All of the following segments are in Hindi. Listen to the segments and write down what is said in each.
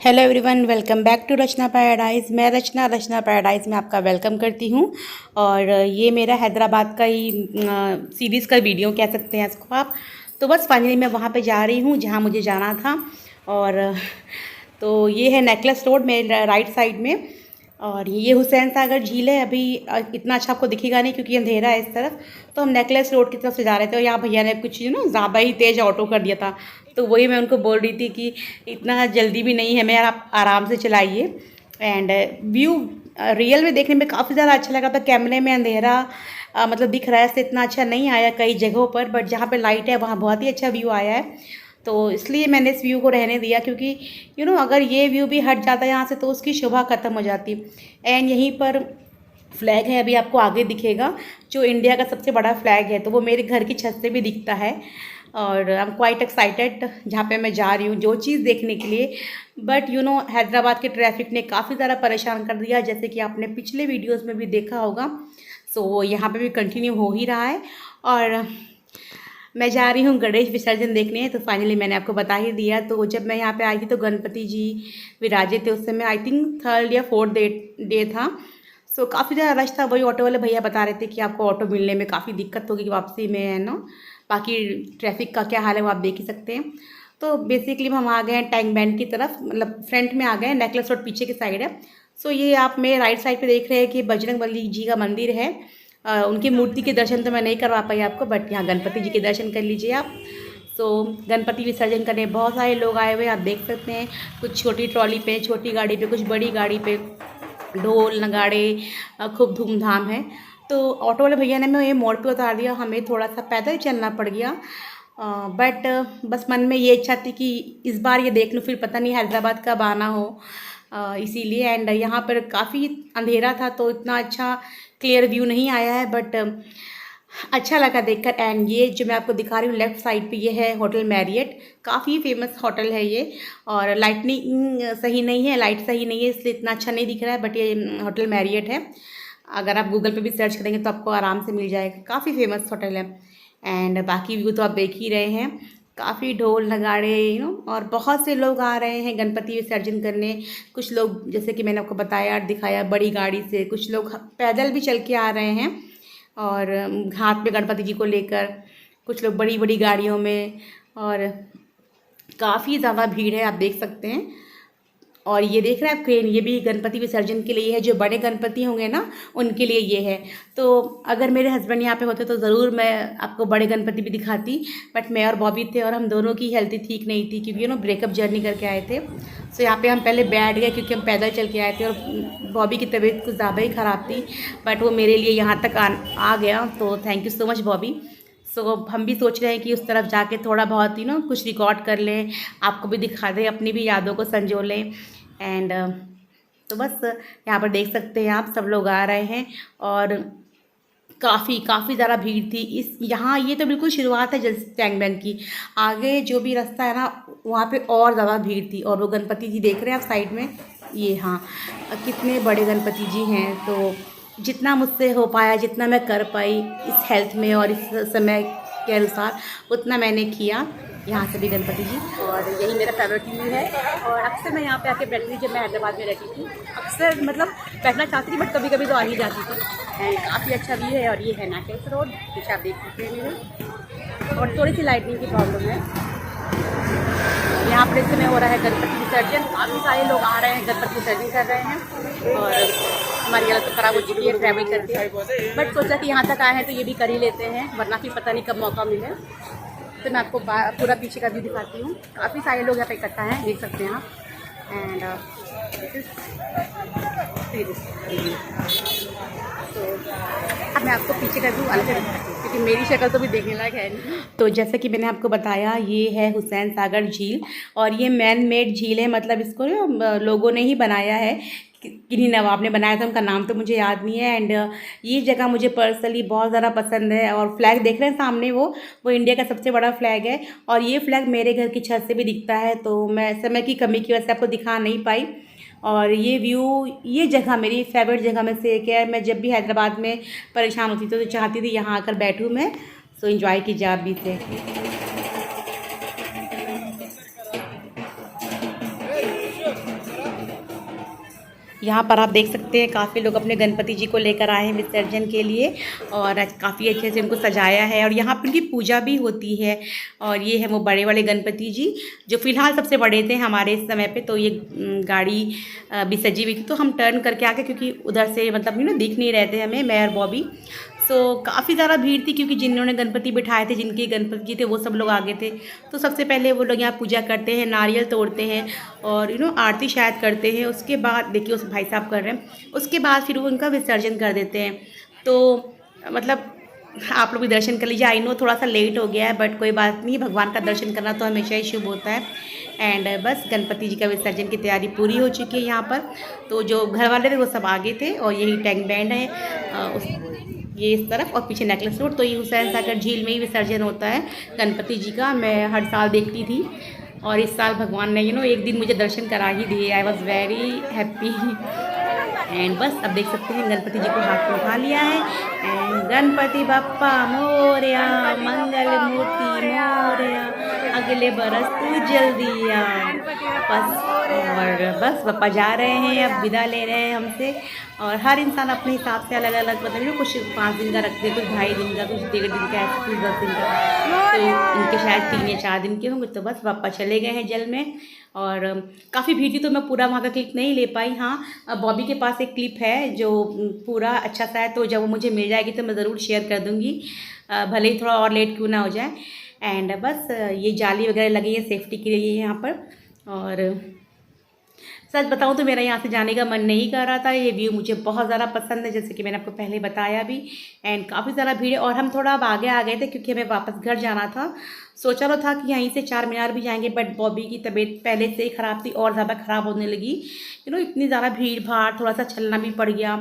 Hello everyone, welcome back to Rachna Paradise. मैं रचना पैराडाइज़ में आपका वेलकम करती हूँ। और ये मेरा हैदराबाद का ही सीरीज़ का वीडियो कह सकते हैं इसको आप। तो बस फाइनली मैं वहाँ पे जा रही हूँ जहाँ मुझे जाना था। और तो ये है नेकलेस रोड मेरे राइट साइड में। और ये हुसैन सागर झील है। अभी इतना अच्छा आपको दिखेगा नहीं क्योंकि अंधेरा है इस तरफ। तो हम नेकलेस रोड की तरफ से जा रहे थे और यहाँ भैया ने कुछ ज़्यादा ही तेज़ ऑटो कर दिया था। तो वही मैं उनको बोल रही थी कि इतना जल्दी भी नहीं है, मैं आप आराम से चलाइए। एंड व्यू रियल में देखने में काफ़ी ज़्यादा अच्छा लगा था। कैमरे में अंधेरा मतलब दिख रहा है, इससे इतना अच्छा नहीं आया कई जगहों पर, बट जहाँ पे लाइट है वहाँ बहुत ही अच्छा व्यू आया है। तो इसलिए मैंने इस व्यू को रहने दिया क्योंकि अगर ये व्यू भी हट जाता है यहाँ से तो उसकी शोभा ख़त्म हो जाती। एंड यहीं पर फ्लैग है, अभी आपको आगे दिखेगा, जो इंडिया का सबसे बड़ा फ्लैग है। तो वो मेरे घर की छत से भी दिखता है। और आई एम क्वाइट एक्साइटेड जहाँ पे मैं जा रही हूँ जो चीज़ देखने के लिए। बट हैदराबाद के ट्रैफिक ने काफ़ी ज़्यादा परेशान कर दिया, जैसे कि आपने पिछले वीडियोस में भी देखा होगा। सो यहाँ पे भी कंटिन्यू हो ही रहा है। और मैं जा रही हूँ गणेश विसर्जन देखने। तो फाइनली मैंने आपको बता ही दिया। तो जब मैं यहाँ पे आई थी तो गणपति जी विराजे थे। उस समय आई थिंक 3rd या 4th डे था। सो काफ़ी ज़्यादा रश था। वही ऑटो वाले भैया बता रहे थे कि आपको ऑटो मिलने में काफ़ी दिक्कत होगी वापसी में, है ना। बाकी ट्रैफिक का क्या हाल है वो आप देख ही सकते हैं। तो बेसिकली हम आ गए हैं टैंक बैंड की तरफ, मतलब फ्रंट में आ गए हैं। नेकलेस रोड पीछे की साइड है। सो ये आप मेरे राइट साइड पे देख रहे हैं कि बजरंग बली जी का मंदिर है। उनकी मूर्ति के दर्शन तो मैं नहीं करवा पाई आपको, बट यहाँ गणपति जी के दर्शन कर लीजिए आप। सो गणपति विसर्जन करने बहुत सारे लोग आए हुए आप देख सकते हैं। कुछ छोटी ट्रॉली पे, छोटी गाड़ी पे, कुछ बड़ी गाड़ी पे, ढोल नगाड़े खूब धूमधाम है। तो ऑटो वाले भैया ने हमें ये मोड़ पे उतार दिया, हमें थोड़ा सा पैदल चलना पड़ गया। बट बस मन में ये इच्छा थी कि इस बार ये देख लूँ, फिर पता नहीं हैदराबाद कब आना हो। इसीलिए एंड यहाँ पर काफ़ी अंधेरा था तो इतना अच्छा क्लियर व्यू नहीं आया है, बट अच्छा लगा देखकर। एंड ये जो मैं आपको दिखा रही हूँ लेफ़्ट साइड पे, ये है होटल मैरियट। काफ़ी फेमस होटल है ये। और लाइटनिंग सही नहीं है, लाइट सही नहीं है, इसलिए इतना अच्छा नहीं दिख रहा है, बट ये होटल मैरियट है। अगर आप गूगल पे भी सर्च करेंगे तो आपको आराम से मिल जाएगा। काफ़ी फेमस होटल है। एंड बाकी व्यू तो आप देख ही रहे हैं। काफ़ी ढोल नगाड़े और बहुत से लोग आ रहे हैं गणपति विसर्जन करने। कुछ लोग, जैसे कि मैंने आपको बताया दिखाया, बड़ी गाड़ी से, कुछ लोग पैदल भी चल के आ रहे हैं और हाथ में गणपति जी को लेकर, कुछ लोग बड़ी बड़ी गाड़ियों में। और काफ़ी ज़्यादा भीड़ है आप देख सकते हैं। और ये देख रहे हैं आप क्रेन, ये भी गणपति विसर्जन के लिए है। जो बड़े गणपति होंगे ना उनके लिए ये है। तो अगर मेरे हस्बैंड यहाँ पे होते तो ज़रूर मैं आपको बड़े गणपति भी दिखाती, बट मैं और बॉबी थे और हम दोनों की हेल्थ ठीक नहीं थी क्योंकि ब्रेकअप जर्नी करके आए थे। सो यहाँ पे हम पहले बैठ गए क्योंकि हम पैदल चल के आए थे और बॉबी की तबीयत कुछ ज़्यादा ही ख़राब थी, बट वो मेरे लिए यहाँ तक आ गया। तो thank you so much Bobby. So हम भी सोच रहे हैं कि उस तरफ जाके थोड़ा बहुत कुछ रिकॉर्ड कर लें, आपको भी दिखा दें, अपनी भी यादों को संजो लें। एंड तो बस यहाँ पर देख सकते हैं आप, सब लोग आ रहे हैं और काफ़ी ज़्यादा भीड़ थी इस यहाँ। ये तो बिल्कुल शुरुआत है जैसे टैंक बैंड की, आगे जो भी रास्ता है ना वहाँ पे और ज़्यादा भीड़ थी। और वो गणपति जी देख रहे हैं आप साइड में, ये हाँ कितने बड़े गणपति जी हैं। तो जितना मुझसे हो पाया, जितना मैं कर पाई इस हेल्थ में और इस समय के अनुसार, उतना मैंने किया। यहाँ से भी गणपति जी, और यही मेरा फेवरेट व्यू है। और अक्सर मैं यहाँ पे आके बैठती थी जब मैं हैदराबाद में रहती थी। अक्सर मतलब बैठना चाहती थी, बट कभी कभी तो आ ही जाती थी। एंड काफ़ी अच्छा व्यू है। और ये है नेकलेस रोड, पीछे आप देख सकते हैं मेरे। और थोड़ी सी लाइटिंग की प्रॉब्लम है यहाँ पर। इस समय हो रहा है गणपति विसर्जन, काफ़ी सारे लोग आ रहे हैं, गणपति विसर्जन कर रहे हैं। और हमारी हालत तो ख़राब हो चुकी है ट्रैवल करके, बट सोचा कि यहाँ तक आए हैं तो ये भी कर ही लेते हैं, वरना फिर पता नहीं कब मौका मिले। तो मैं आपको पूरा पीछे का व्यू दिखाती हूँ। काफ़ी सारे लोग यहाँ पे इकट्ठा हैं, देख सकते हैं आप। एंड तो अब मैं आपको पीछे का व्यू अलग से दिखाती हूँ क्योंकि मेरी शक्ल तो भी देखने लायक है नहीं। तो जैसे कि मैंने आपको बताया, ये है हुसैन सागर झील। और ये मैन मेड झील है, मतलब इसको लोगों ने ही बनाया है, किन्हीं नवाब ने बनाया था, उनका नाम तो मुझे याद नहीं है। एंड ये जगह मुझे पर्सनली बहुत ज़्यादा पसंद है। और फ्लैग देख रहे हैं सामने, वो इंडिया का सबसे बड़ा फ्लैग है। और ये फ्लैग मेरे घर की छत से भी दिखता है, तो मैं समय की कमी की वजह से आपको दिखा नहीं पाई। और ये व्यू, ये जगह मेरी फेवरेट जगह में से एक है। मैं जब भी हैदराबाद में परेशान होती थी तो चाहती थी यहाँ आकर बैठूँ मैं। सो इन्जॉय कीजिए आप भी से। यहाँ पर आप देख सकते हैं काफ़ी लोग अपने गणपति जी को लेकर आए हैं विसर्जन के लिए और काफ़ी अच्छे से उनको सजाया है और यहाँ पर उनकी पूजा भी होती है। और ये है वो बड़े वाले गणपति जी जो फ़िलहाल सबसे बड़े थे हमारे इस समय पे। तो ये गाड़ी भी सजी हुई थी तो हम टर्न करके आ गए क्योंकि उधर से मतलब दिख नहीं रहे थे हमें, मैं और बॉबी। सो काफ़ी ज़्यादा भीड़ थी क्योंकि जिन्होंने गणपति बिठाए थे, जिनके गणपति जी थे, वो सब लोग आगे थे। तो सबसे पहले वो लोग यहाँ पूजा करते हैं, नारियल तोड़ते हैं और आरती शायद करते हैं। उसके बाद देखिए उस भाई साहब कर रहे हैं, उसके बाद फिर वो उनका विसर्जन कर देते हैं। तो मतलब आप लोग भी दर्शन कर लीजिए। आई नो थोड़ा सा लेट हो गया है बट कोई बात नहीं, भगवान का दर्शन करना तो हमेशा ही शुभ होता है। एंड बस गणपति जी का विसर्जन की तैयारी पूरी हो चुकी है यहाँ पर। तो जो घर वाले थे वो सब आगे थे और यही टैंक बैंड है ये इस तरफ और पीछे नेकलेस रोड। तो ये हुसैन सागर झील में ही विसर्जन होता है गणपति जी का। मैं हर साल देखती थी और इस साल भगवान ने एक दिन मुझे दर्शन करा ही दिए। I was very happy. And बस अब देख सकते हैं गणपति जी को हाथ में उठा लिया है। एंड गणपति बप्पा मोरया, मंगल मूर्ति मोरया, अगले बरस तू जल्दी आ। बस और बस बप्पा जा रहे हैं, अब विदा ले रहे हैं हमसे। और हर इंसान अपने हिसाब से अलग अलग मतलब कुछ 5 दिन का रखते हैं, कुछ 2.5 दिन का, कुछ 1.5 दिन का, कुछ 10 दिन का। तो इनके शायद 3 या 4 दिन के होंगे। तो बस पापा चले गए हैं जल में और काफ़ी भीड़ थी तो मैं पूरा वहाँ का क्लिप नहीं ले पाई। हाँ, बॉबी के पास एक क्लिप है जो पूरा अच्छा सा है, तो जब वो मुझे मिल जाएगी तो मैं ज़रूर शेयर कर दूँगी, भले ही थोड़ा और लेट क्यों ना हो जाए। एंड बस ये जाली वगैरह लगी है सेफ्टी के लिए यहाँ पर। और सच बताऊं तो मेरा यहाँ से जाने का मन नहीं कर रहा था। ये व्यू मुझे बहुत ज़्यादा पसंद है, जैसे कि मैंने आपको पहले बताया भी। एंड काफ़ी ज़्यादा भीड़ है और हम थोड़ा अब आगे आ गए थे क्योंकि हमें वापस घर जाना था। सोचा तो था कि यहीं से चार मीनार भी जाएंगे बट बॉबी की तबीयत पहले से ही ख़राब थी और ज़्यादा ख़राब होने लगी। इतनी ज़्यादा भीड़ भाड़, थोड़ा सा चलना भी पड़ गया।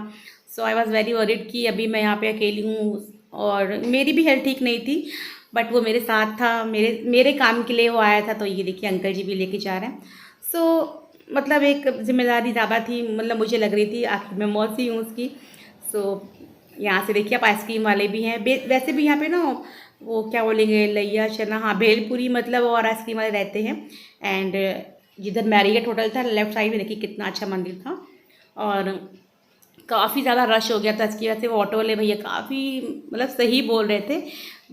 सो आई वॉज़ वेरी वरीड कि अभी मैं यहाँ पर अकेली हूँ और मेरी भी हेल्थ ठीक नहीं थी बट वो मेरे साथ था, मेरे काम के लिए वो आया था। तो ये देखिए अंकल जी भी लेके जा रहे हैं। सो मतलब एक जिम्मेदारी ज़्यादा थी, मतलब मुझे लग रही थी, आखिर मैं मौसी हूँ उसकी। सो यहाँ से देखिए आप आइसक्रीम वाले भी हैं। वैसे भी यहाँ पे ना वो क्या बोलेंगे, लैया चना, हाँ भेलपुरी मतलब, और आइसक्रीम वाले रहते हैं। एंड जिधर मैरियट होटल था लेफ्ट साइड में देखिए कितना अच्छा मंदिर था और काफ़ी ज़्यादा रश हो गया था। इसकी वजह से वो ऑटो वाले भैया काफ़ी मतलब सही बोल रहे थे,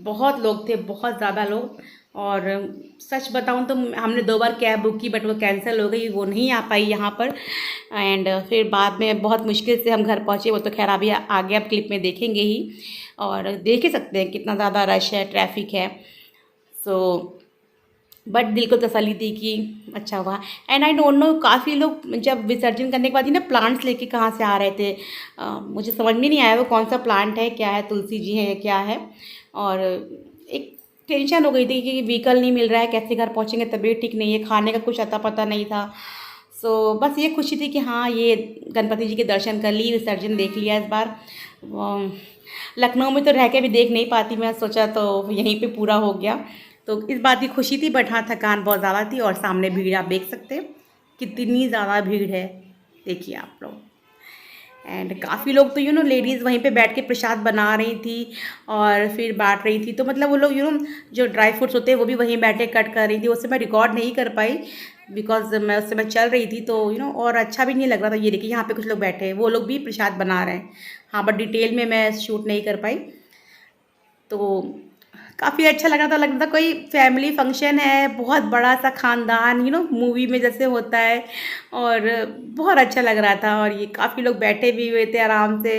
बहुत लोग थे, बहुत ज़्यादा लोग। और सच बताऊं तो हमने 2 बार कैब बुक की बट वो कैंसिल हो गई, वो नहीं आ पाई यहाँ पर। एंड फिर बाद में बहुत मुश्किल से हम घर पहुँचे। वो तो खैर अभी आगे आप क्लिप में देखेंगे ही और देख ही सकते हैं कितना ज़्यादा रश है, ट्रैफिक है। सो बट दिल को तसल्ली थी कि अच्छा हुआ। एंड आई डोंट नो, काफ़ी लोग जब विसर्जन करने के बाद ही ना प्लांट्स लेके कहाँ से आ रहे थे, मुझे समझ में नहीं आया वो कौन सा प्लांट है, क्या है, तुलसी जी है या क्या है। और एक टेंशन हो गई थी कि व्हीकल नहीं मिल रहा है, कैसे घर पहुँचेंगे, तबीयत ठीक नहीं है, खाने का कुछ अता पता नहीं था। सो बस ये खुशी थी कि हाँ ये गणपति जी के दर्शन कर ली, विसर्जन देख लिया इस बार। लखनऊ में तो रह के भी देख नहीं पाती, मैं सोचा तो यहीं पे पूरा हो गया। तो इस बात की खुशी थी बट हाँ थकान बहुत ज़्यादा थी। और सामने भीड़ आप देख सकते हैं कितनी ज़्यादा भीड़ है, देखिए आप लोग। एंड काफ़ी लोग तो लेडीज़ वहीं पे बैठ के प्रसाद बना रही थी और फिर बांट रही थी। तो मतलब वो लोग जो ड्राई फ्रूट्स होते हैं वो भी वहीं बैठे कट कर रही थी। उससे मैं रिकॉर्ड नहीं कर पाई बिकॉज मैं उस समय चल रही थी तो और अच्छा भी नहीं लग रहा था। ये देखिए यहाँ पे कुछ लोग बैठे हैं, वो लोग भी प्रसाद बना रहे हैं। हाँ बट डिटेल में मैं शूट नहीं कर पाई। तो काफ़ी अच्छा लग रहा था कोई फैमिली फंक्शन है, बहुत बड़ा सा ख़ानदान मूवी में जैसे होता है। और बहुत अच्छा लग रहा था और ये काफ़ी लोग बैठे भी हुए थे आराम से,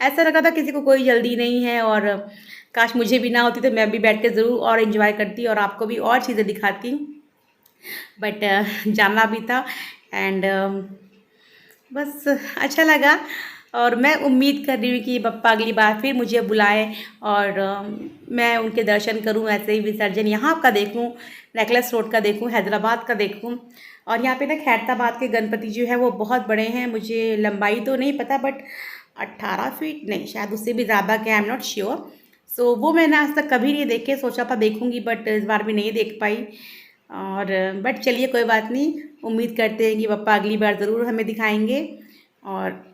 ऐसा लग रहा था किसी को कोई जल्दी नहीं है। और काश मुझे भी ना होती तो मैं भी बैठ के ज़रूर और इन्जॉय करती और आपको भी और चीज़ें दिखाती, बट जाना भी था। एंड बस अच्छा लगा और मैं उम्मीद कर रही हूँ कि पप्पा अगली बार फिर मुझे बुलाएं और मैं उनके दर्शन करूँ, ऐसे ही विसर्जन यहाँ का देखूँ, नेकलेस रोड का देखूँ, हैदराबाद का देखूँ। और यहाँ पे ना खैरताबाद के गणपति जो है वो बहुत बड़े हैं, मुझे लंबाई तो नहीं पता बट 18 फीट नहीं, शायद उससे भी ज़्यादा के, आई एम नॉट श्योर। सो वो मैंने आज तक कभी नहीं देखे, सोचा था देखूँगी बट इस बार भी नहीं देख पाई। और बट चलिए कोई बात नहीं, उम्मीद करते हैं कि पप्पा अगली बार ज़रूर हमें दिखाएंगे। और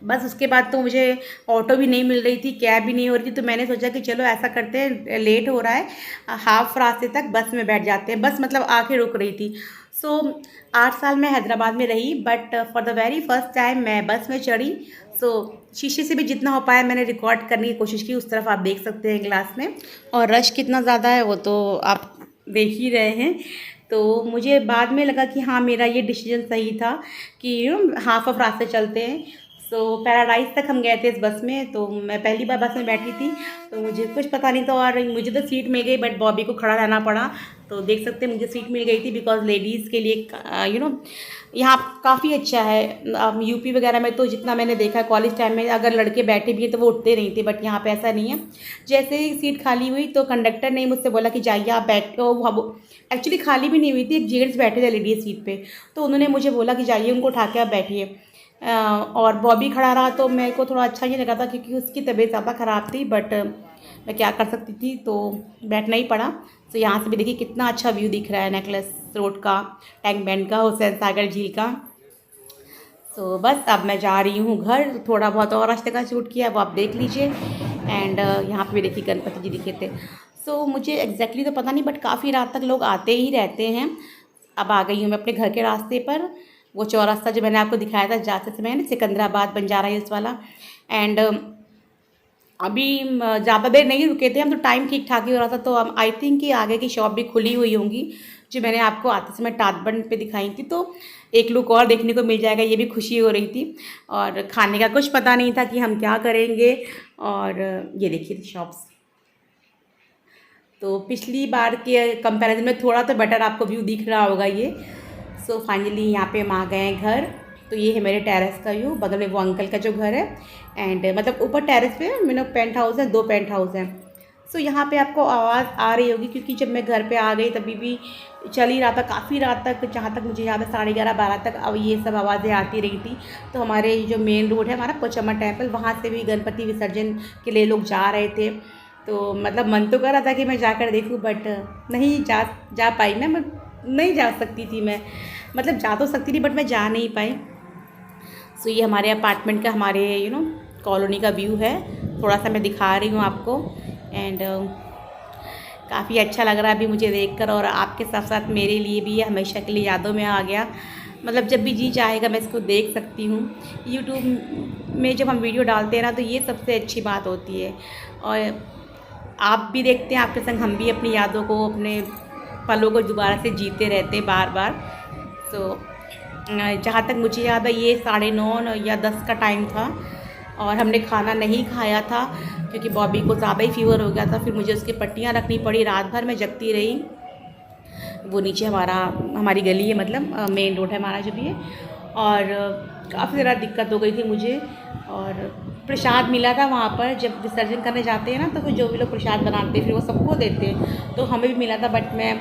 बस उसके बाद तो मुझे ऑटो भी नहीं मिल रही थी, कैब भी नहीं हो रही थी, तो मैंने सोचा कि चलो ऐसा करते हैं, लेट हो रहा है, हाफ रास्ते तक बस में बैठ जाते हैं। बस मतलब आके रुक रही थी। सो 8 साल मैं हैदराबाद में रही, but for the very first time मैं बस में चढ़ी। सो शीशे से भी जितना हो पाया मैंने रिकॉर्ड करने की कोशिश की। उस तरफ आप देख सकते हैं ग्लास में, और रश कितना ज़्यादा है वो तो आप देख ही रहे हैं। तो मुझे बाद में लगा कि हाँ, मेरा ये डिसीजन सही था कि हाफ ऑफ रास्ते चलते हैं। सो पैराडाइज तक हम गए थे इस बस में। तो मैं पहली बार बस में बैठी थी, तो मुझे कुछ पता नहीं था, और मुझे तो सीट मिल गई, बट बॉबी को खड़ा रहना पड़ा। तो देख सकते हैं मुझे सीट मिल गई थी, बिकॉज लेडीज़ के लिए यहाँ काफ़ी अच्छा है। यूपी वगैरह में तो जितना मैंने देखा है कॉलेज टाइम में, अगर लड़के बैठे भी हैं तो वो उठते नहीं थे, बट यहाँ पे ऐसा नहीं है। जैसे ही सीट खाली हुई तो कंडक्टर ने मुझसे बोला कि जाइए आप बैठो। वो एक्चुअली खाली भी नहीं हुई थी, एक जेंट्स बैठे थे लेडीज सीट पे, तो उन्होंने मुझे बोला कि जाइए उनको उठा के आप बैठिए। और बॉबी खड़ा रहा तो मेरे को थोड़ा अच्छा नहीं लगा था, क्योंकि उसकी तबीयत ज़्यादा ख़राब थी, बट मैं क्या कर सकती थी, तो बैठना ही पड़ा। तो यहाँ से भी देखिए कितना अच्छा व्यू दिख रहा है, नेकलेस रोड का, टैंक बैंड का, हुसैन सागर झील का। सो बस अब मैं जा रही हूँ घर। थोड़ा बहुत और रास्ते का शूट किया, वो आप देख लीजिए। एंड यहाँ पे भी देखिए गणपति जी दिखे थे। सो मुझे एग्जैक्टली तो पता नहीं, बट काफ़ी रात तक लोग आते ही रहते हैं। अब आ गई हूँ मैं अपने घर के रास्ते पर। वो चौरास्ता जो मैंने आपको दिखाया था जाते समय ना, सिकंदराबाद बंजारा हिल्स वाला। एंड अभी ज़्यादा देर नहीं रुके थे हम, तो टाइम ठीक ठाक ही हो रहा था। तो अब आई थिंक कि आगे की शॉप भी खुली हुई होंगी, जो मैंने आपको आते समय टाटबंड पे दिखाई थी। तो एक लुक और देखने को मिल जाएगा, ये भी खुशी हो रही थी। और खाने का कुछ पता नहीं था कि हम क्या करेंगे। और ये देखिए शॉप्स, तो पिछली बार के कंपैरिजन में थोड़ा तो बेटर आपको व्यू दिख रहा होगा ये। सो फाइनली यहाँ पे हम आ गए हैं घर। तो ये है मेरे टेरेस का व्यू, बगल में वो अंकल का जो घर है। एंड मतलब ऊपर टेरेस पे मेरा पेंट हाउस है, 2 पेंट हाउस हैं। सो यहाँ पे आपको आवाज़ आ रही होगी, क्योंकि जब मैं घर पे आ गई तभी भी चल ही रहा था काफ़ी रात तक, जहाँ तक मुझे याद है 11:30-12 तक अब ये सब आवाज़ें आती रही थी। तो हमारे जो मेन रोड है हमारा पोचम्मा टेम्पल, वहाँ से भी गणपति विसर्जन के लिए लोग जा रहे थे। तो मतलब मन तो कर रहा था कि मैं जाकर देखूं, बट नहीं जा पाई मैं नहीं जा सकती थी मैं, मतलब जा तो सकती थी बट मैं जा नहीं पाई। सो ये हमारे अपार्टमेंट का, हमारे कॉलोनी का व्यू है। थोड़ा सा मैं दिखा रही हूँ आपको। एंड काफ़ी अच्छा लग रहा है अभी मुझे देखकर, और आपके साथ साथ मेरे लिए भी ये हमेशा के लिए यादों में आ गया। मतलब जब भी जी चाहेगा मैं इसको देख सकती हूँ। यूट्यूब में जब हम वीडियो डालते हैं ना, तो ये सबसे अच्छी बात होती है। और आप भी देखते हैं, आपके संग हम भी अपनी यादों को, अपने पलों को दोबारा से जीते रहते हैं बार बार। सो जहाँ तक मुझे याद है ये 9:30 या 10 का टाइम था, और हमने खाना नहीं खाया था क्योंकि बॉबी को ज़्यादा ही फीवर हो गया था। फिर मुझे उसकी पट्टियाँ रखनी पड़ी, रात भर मैं जगती रही। वो नीचे हमारी गली है, मतलब मेन रोड है हमारा जो भी है। और काफ़ी ज़्यादा दिक्कत हो गई थी मुझे। और प्रसाद मिला था वहाँ पर, जब विसर्जन करने जाते हैं ना, तो फिर जो भी लोग प्रसाद बनाते हैं फिर वो सबको देते हैं, तो हमें भी मिला था, बट मैं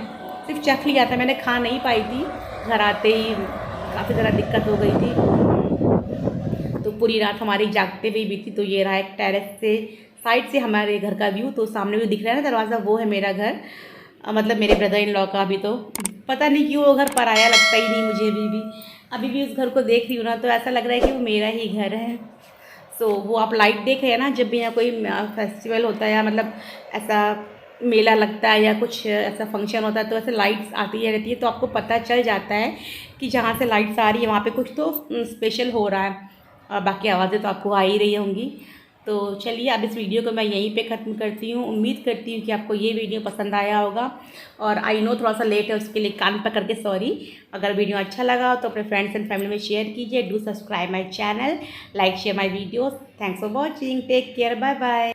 सिर्फ चख लिया था, मैंने खा नहीं पाई थी। घर आते ही काफ़ी ज़्यादा दिक्कत हो गई थी, तो पूरी रात हमारी जागते हुए बीती। तो ये रहा एक टेरेस से साइड से हमारे घर का व्यू। तो सामने भी दिख रहा है ना दरवाज़ा, वो है मेरा घर, मतलब मेरे ब्रदर इन लॉ का। अभी तो पता नहीं क्यों वो घर पराया लगता ही नहीं मुझे, अभी भी उस घर को देख रही हूँ ना, तो ऐसा लग रहा है कि वो मेरा ही घर है। सो वो आप लाइट देख रहे हैं ना, जब भी यहाँ कोई फेस्टिवल होता है या मतलब ऐसा मेला लगता है या कुछ ऐसा फंक्शन होता है, तो ऐसे लाइट्स आती है रहती है, तो आपको पता चल जाता है कि जहाँ से लाइट्स आ रही है वहाँ पे कुछ तो स्पेशल हो रहा है। और बाकी आवाज़ें तो आपको आ ही रही होंगी। तो चलिए अब इस वीडियो को मैं यहीं पे ख़त्म करती हूँ। उम्मीद करती हूँ कि आपको ये वीडियो पसंद आया होगा। और आई नो थोड़ा सा लेट है, उसके लिए कान पकड़ के सॉरी। अगर वीडियो अच्छा लगा तो अपने फ्रेंड्स एंड फैमिली में शेयर कीजिए। Do subscribe my channel, like share my videos. Thanks for watching, take care, bye bye.